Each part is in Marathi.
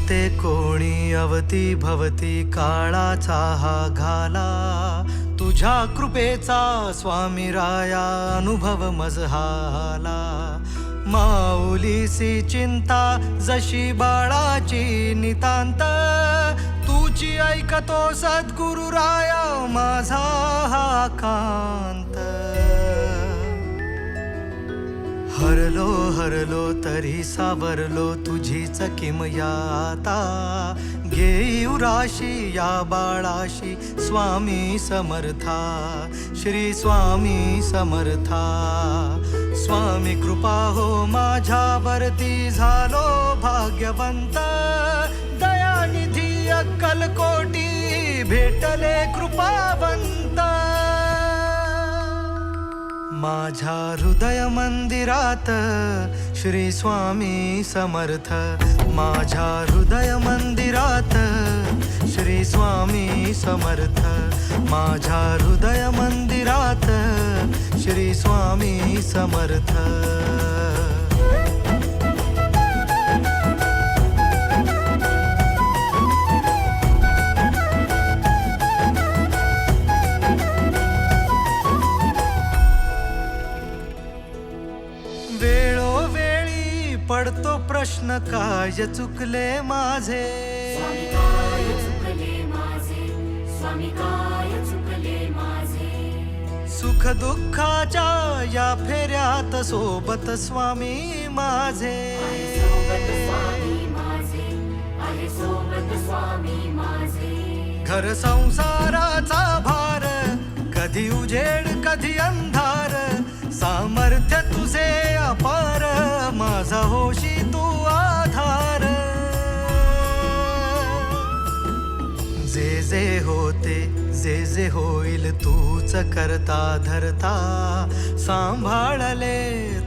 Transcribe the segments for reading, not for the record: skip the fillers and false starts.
होते कोणी अवती भवती काळाचा हा घाला, तुझ्या कृपेचा स्वामी राया अनुभव मजहाला. माऊलीसी चिंता जशी बाळाची नितांत, तुझी ऐकतो सद्गुरु राया माझा हा कांत. हरलो हरलो तरी सावरलो तुझीच किमयाता, घेऊ राशी या बाळाशी स्वामी समर्था. श्री स्वामी समर्था. स्वामी कृपा हो माझ्यावरती झालो भाग्यवंत, दयानिधी अक्कलकोटी भेटले कृपावंत. माझ्या हृदय मंदिरात श्री स्वामी समर्थ, माझ्या हृदय मंदिरात श्री स्वामी समर्थ, माझ्या हृदय मंदिरात श्री स्वामी समर्थ. वेळोवेळी पडतो प्रश्न काय चुकले माझे, स्वामी काय चुकले माझे, स्वामी काय चुकले माझे. सुख दुःखाच्या या फेऱ्यात सोबत स्वामी माझे. सोबत स्वामी माझे, आहे सोबत स्वामी माझे. घर संसाराचा भार, कधी उजेड कधी अंधार, सामर्थ्य तुझे अपार, माझा होशी तू आधार. जे जे होते जे जे होईल तूच करता धरता, सांभाळले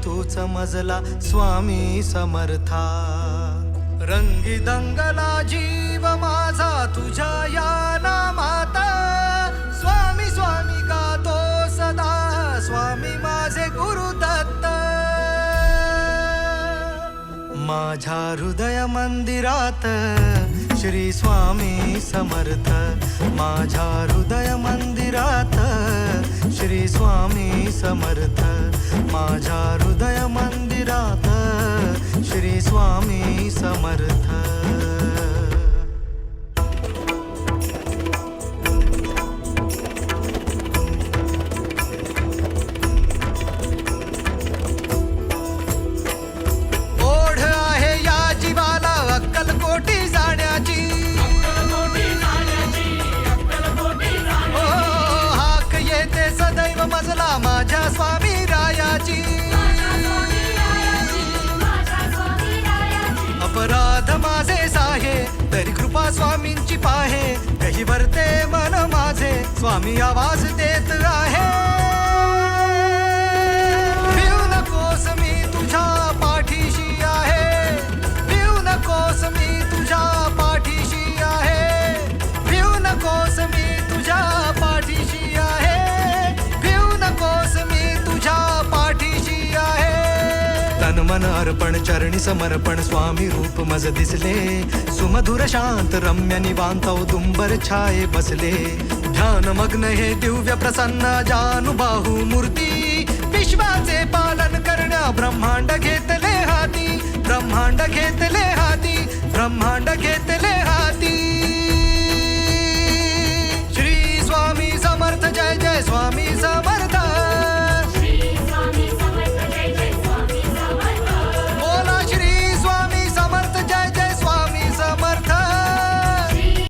तूच मजला स्वामी समर्था. रंगी दंगला जीव माझा तुझ्या या नामात, स्वामी स्वामी गातो सदा स्वामी माझे गुरुदत्त. माझ्या हृदय मंदिरात श्री स्वामी समर्थ, माझ्या हृदय मंदिरात श्री स्वामी समर्थ, माझ्या हृदय मंदिरात श्री स्वामी समर्थ. मजला माझ्या स्वामी रायाची. अपराध माझे साहे तरी कृपा स्वामींची पाहे, कही भरते मन माझे स्वामी आवाज देत आहे. भिऊ नकोस मी तुझ्या पाठीशी आहे, भिऊ नकोस मी तुझ्या पाठीशी आहे, भिऊ नकोस मी तुझ्या पाठीशी आहे, नकोस मी तुझ्या पाठीशी आहे. तन मन अर्पण चरणी समर्पण स्वामी रूप मज दिसले, सुमधुर शांत रम्य निवांत औदुंबर छाये बसले. ध्यान मग्न हे दिव्य प्रसन्न जानुबाहू मूर्ती, विश्वाचे पालन करण्या ब्रह्मांड घेतले हाती, ब्रह्मांड घेतले हाती, ब्रह्मांड घेतले